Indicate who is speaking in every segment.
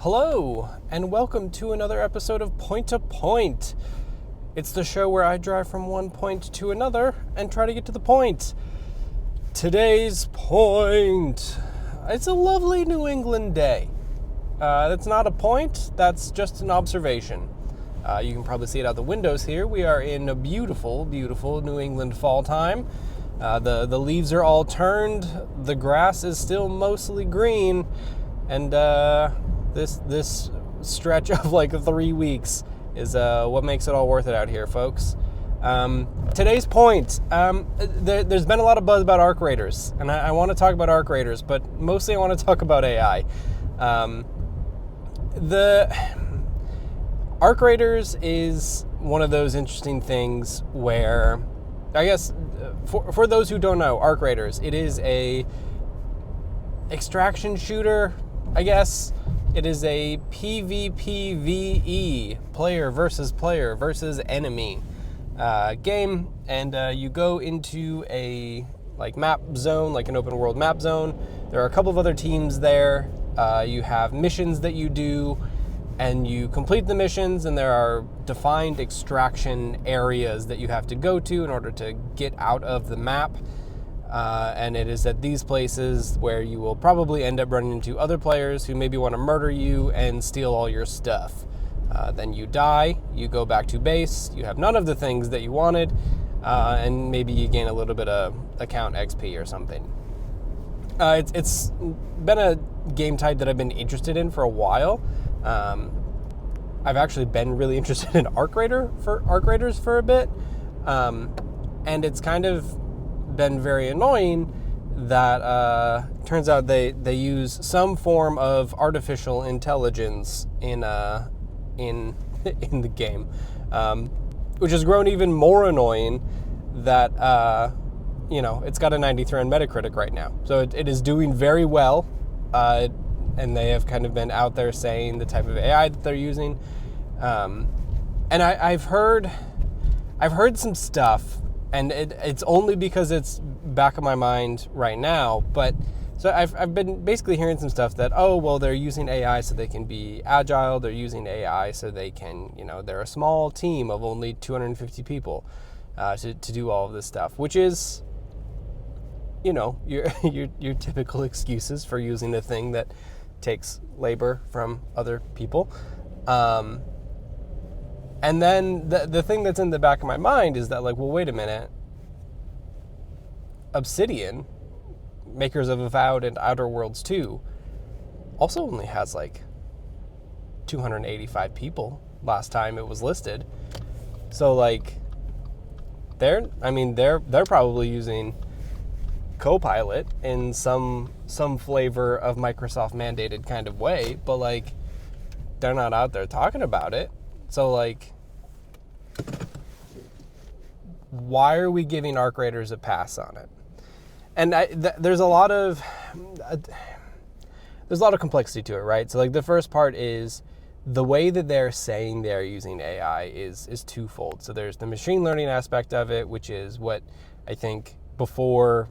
Speaker 1: Hello, and welcome to another episode of Point to Point. It's the show where I drive from one point to another and try to get to the point. Today's point. It's a lovely New England day. That's not a point, that's just an observation. You can probably see it out the windows here. We are in a beautiful, beautiful New England fall time. The leaves are all turned, the grass is still mostly green, and this stretch of like 3 weeks is what makes it all worth it out here, folks. Today's point, there's been a lot of buzz about Arc Raiders, and I want to talk about Arc Raiders, but mostly I want to talk about AI. The Arc Raiders is one of those interesting things where, I guess, for those who don't know, Arc Raiders, it is a extraction shooter, I guess. It is a PvPvE, player versus enemy game, and you go into a map zone, like an open world map zone. There are a couple of other teams there. You have missions that you do, and you complete the missions, and there are defined extraction areas that you have to go to in order to get out of the map. And it is at these places where you will probably end up running into other players who maybe want to murder you and steal all your stuff. Then you die, you go back to base, you have none of the things that you wanted, and maybe you gain a little bit of account XP or something. It's been a game type that I've been interested in for a while. I've actually been really interested in Arc Raiders for a bit, and it's kind of been very annoying that turns out they use some form of artificial intelligence in the game, which has grown even more annoying that it's got a 93 on Metacritic right now, so it is doing very well, and they have kind of been out there saying the type of AI that they're using, and I've heard some stuff. And it's only because it's back of my mind right now. But so I've been basically hearing some stuff that, they're using AI so they can be agile. They're using AI so they can, they're a small team of only 250 people to do all of this stuff, which is, your typical excuses for using a thing that takes labor from other people. And then the thing that's in the back of my mind is that, wait a minute. Obsidian, makers of Avowed and Outer Worlds 2, also only has 285 people last time it was listed. So they're probably using Copilot in some flavor of Microsoft mandated kind of way, but they're not out there talking about it. So, why are we giving Arc Raiders a pass on it? And there's a lot of complexity to it, right? So, the first part is the way that they're saying they're using AI is twofold. So there's the machine learning aspect of it, which is what I think before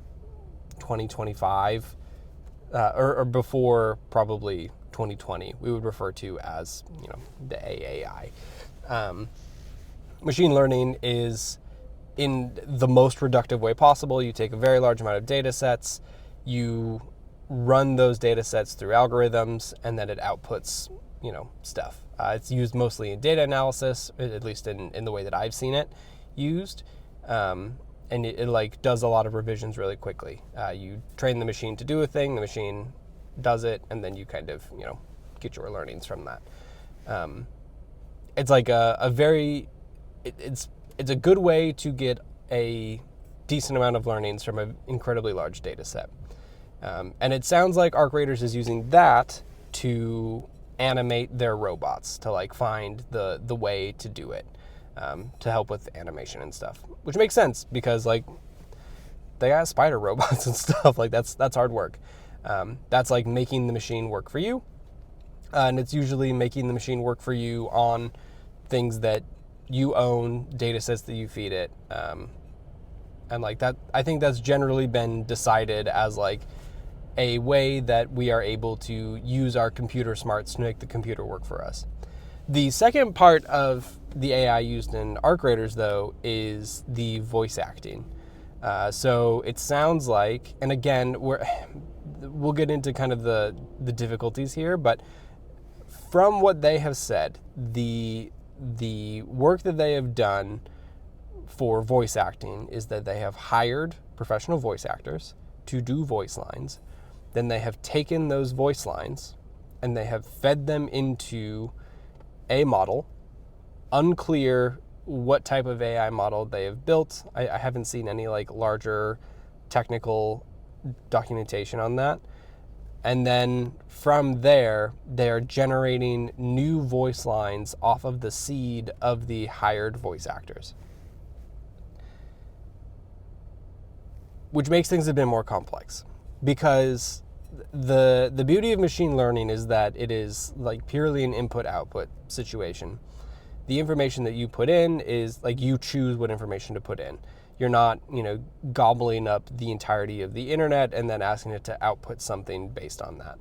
Speaker 1: 2025, or before probably 2020, we would refer to as, the AAI. Machine learning is in the most reductive way possible. You take a very large amount of data sets, you run those data sets through algorithms, and then it outputs, stuff. It's used mostly in data analysis, at least in the way that I've seen it used. And it does a lot of revisions really quickly. You train the machine to do a thing, the machine does it, and then you kind of, get your learnings from that. It's it's a good way to get a decent amount of learnings from an incredibly large data set. And it sounds like Arc Raiders is using that to animate their robots, to find the way to do it, to help with animation and stuff, which makes sense because they got spider robots and stuff. That's hard work. That's making the machine work for you. And it's usually making the machine work for you on things that you own, data sets that you feed it. And that, I think that's generally been decided as a way that we are able to use our computer smarts to make the computer work for us. The second part of the AI used in Arc Raiders, though, is the voice acting. So it sounds like, and again, we'll get into kind of the difficulties here, but from what they have said, the work that they have done for voice acting is that they have hired professional voice actors to do voice lines. Then they have taken those voice lines and they have fed them into a model. Unclear what type of AI model they have built. I haven't seen any like larger technical documentation on that. And then from there, they are generating new voice lines off of the seed of the hired voice actors, which makes things a bit more complex, because the beauty of machine learning is that it is like purely an input-output situation. The information that you put in is like you choose what information to put in. You're not, gobbling up the entirety of the internet and then asking it to output something based on that.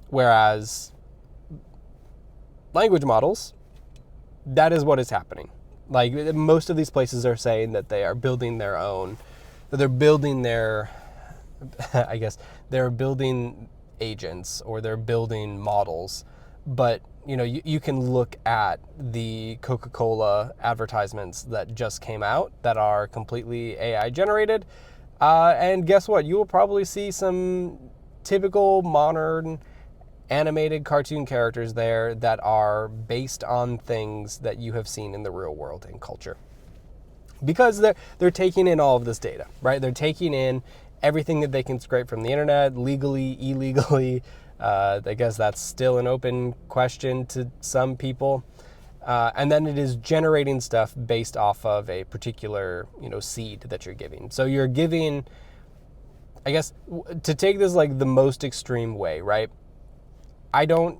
Speaker 1: Whereas language models, that is what is happening. Like most of these places are saying that they are building their own, that they're building their, I guess, they're building agents or they're building models. But you can look at the Coca-Cola advertisements that just came out that are completely AI generated. And guess what? You will probably see some typical modern animated cartoon characters there that are based on things that you have seen in the real world and culture. Because they're taking in all of this data, right? They're taking in everything that they can scrape from the internet, legally, illegally. I guess that's still an open question to some people. And then it is generating stuff based off of a particular, seed that you're giving. So you're giving, I guess, to take this like the most extreme way, right? I don't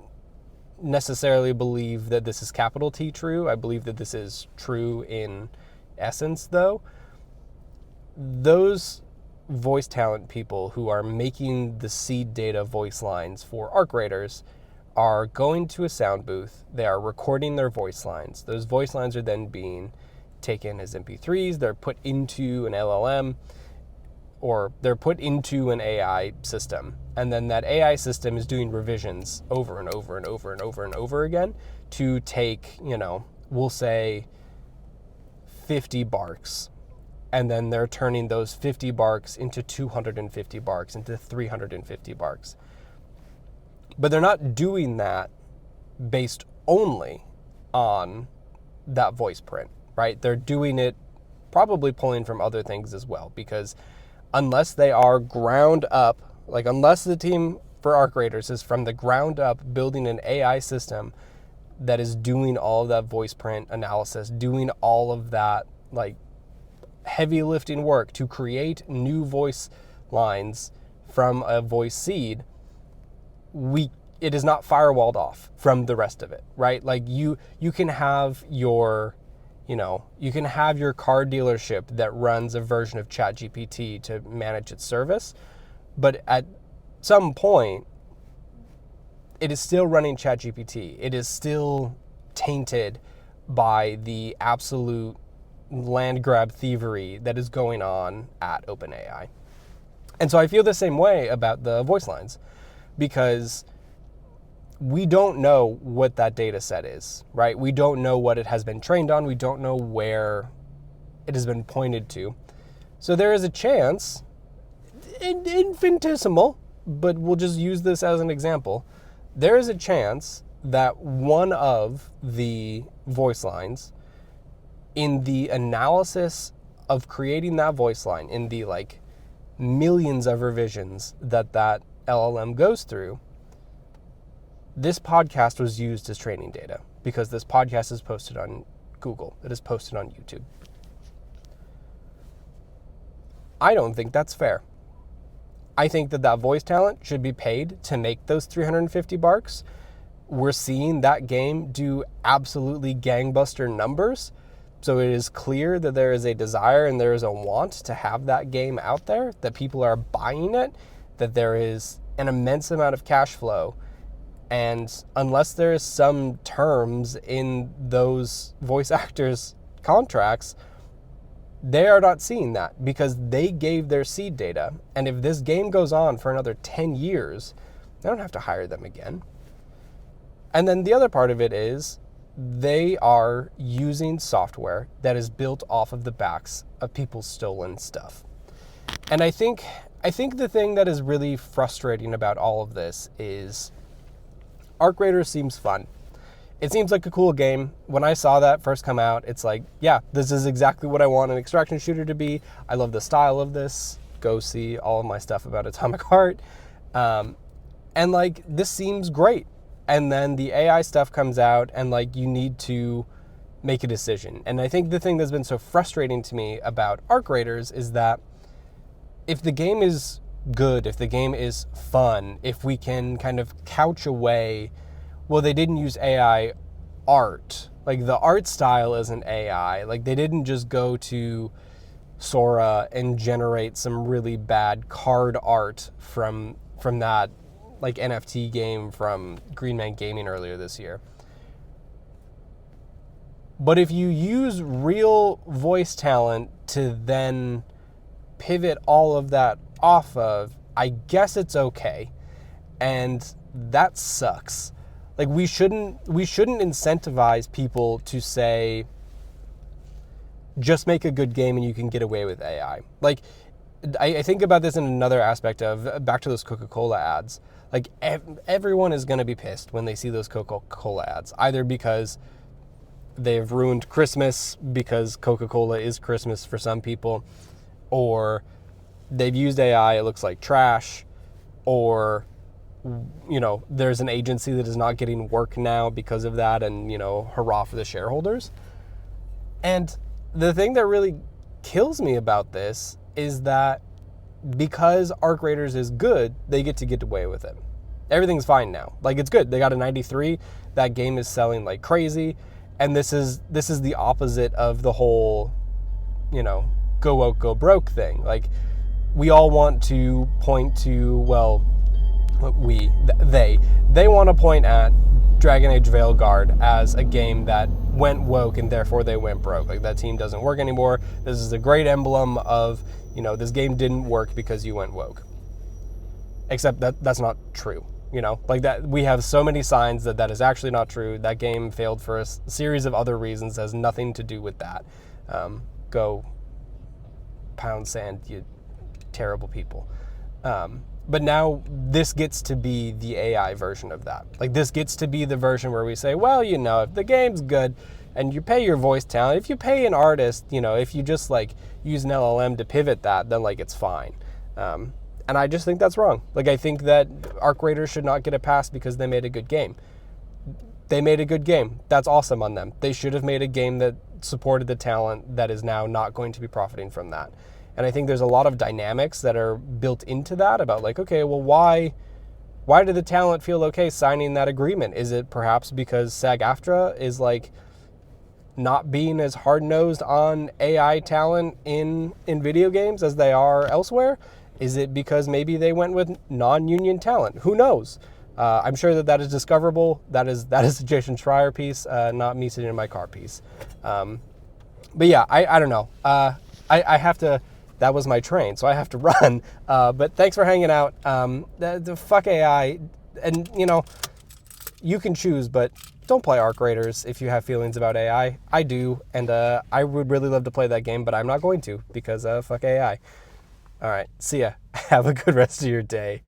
Speaker 1: necessarily believe that this is capital T true. I believe that this is true in essence, though. Those voice talent people who are making the seed data voice lines for Arc Raiders are going to a sound booth. They are recording their voice lines. Those voice lines are then being taken as MP3s. They're put into an LLM or they're put into an AI system. And then that AI system is doing revisions over and over and over and over and over again to take, we'll say 50 barks. And then they're turning those 50 barks into 250 barks, into 350 barks. But they're not doing that based only on that voice print, right? They're doing it probably pulling from other things as well, because unless they are ground up, like unless the team for Arc Raiders is from the ground up building an AI system that is doing all of that voice print analysis, doing all of that like heavy lifting work to create new voice lines from a voice seed, it is not firewalled off from the rest of it, right? Like you can have your, you can have your car dealership that runs a version of ChatGPT to manage its service, but at some point, it is still running ChatGPT. It is still tainted by the absolute land grab thievery that is going on at OpenAI. And so I feel the same way about the voice lines, because we don't know what that data set is, right? We don't know what it has been trained on. We don't know where it has been pointed to. So there is a chance, infinitesimal, but we'll just use this as an example. There is a chance that one of the voice lines, in the analysis of creating that voice line, in the like millions of revisions that LLM goes through, this podcast was used as training data, because this podcast is posted on Google. It is posted on YouTube. I don't think that's fair. I think that voice talent should be paid to make those 350 barks. We're seeing that game do absolutely gangbuster numbers. So it is clear that there is a desire and there is a want to have that game out there, that people are buying it. that there is an immense amount of cash flow, and unless there is some terms in those voice actors' contracts, they are not seeing that because they gave their seed data. And if this game goes on for another 10 years, they don't have to hire them again. And then the other part of it is they are using software that is built off of the backs of people's stolen stuff. And I think the thing that is really frustrating about all of this is Arc Raiders seems fun. It seems like a cool game. When I saw that first come out, it's like, yeah, this is exactly what I want an extraction shooter to be. I love the style of this. Go see all of my stuff about Atomic Heart. And like, this seems great. And then the AI stuff comes out and like, you need to make a decision. And I think the thing that's been so frustrating to me about Arc Raiders is that if the game is good, if the game is fun, if we can kind of couch away, well, they didn't use AI art. Like, the art style isn't AI. Like, they didn't just go to Sora and generate some really bad card art from that, like, NFT game from Green Man Gaming earlier this year. But if you use real voice talent to then pivot all of that off of, I guess it's okay. And that sucks. Like, we shouldn't incentivize people to say, just make a good game and you can get away with AI. Like, I think about this in another aspect of, back to those Coca-Cola ads. Like, everyone is going to be pissed when they see those Coca-Cola ads, either because they've ruined Christmas because Coca-Cola is Christmas for some people, or they've used AI, it looks like trash, or, you know, there's an agency that is not getting work now because of that, and, you know, hurrah for the shareholders. And the thing that really kills me about this is that because Arc Raiders is good, they get away with it. Everything's fine now. Like, it's good. They got a 93. That game is selling like crazy. And this is the opposite of the whole, you know, go woke, go broke thing. Like, we all want to point to, well, they want to point at Dragon Age Veilguard as a game that went woke and therefore they went broke. Like, that team doesn't work anymore. This is a great emblem of, you know, this game didn't work because you went woke. Except that's not true. You know, like, that we have so many signs that is actually not true. That game failed for a series of other reasons that has nothing to do with that. Go pound sand, you terrible people. But now this gets to be the AI version of that. Like, this gets to be the version where we say, well, you know, if the game's good and you pay your voice talent, if you pay an artist, you know, if you just like use an LLM to pivot that, then like it's fine. And I just think that's wrong. Like, I think that Arc Raiders should not get a pass because they made a good game. They made a good game. That's awesome on them. They should have made a game that supported the talent that is now not going to be profiting from that. And I think there's a lot of dynamics that are built into that about, like, okay, well, why did the talent feel okay signing that agreement? Is it perhaps because SAG-AFTRA is like not being as hard-nosed on AI talent in video games as they are elsewhere? Is it because maybe they went with non-union talent? Who knows? I'm sure that is discoverable. That is a Jason Schreier piece, not me sitting in my car piece. But yeah, I don't know. I have to. That was my train, so I have to run. But thanks for hanging out. The fuck AI, and you know, you can choose, but don't play Arc Raiders if you have feelings about AI. I do, and I would really love to play that game, but I'm not going to because fuck AI. All right, see ya. Have a good rest of your day.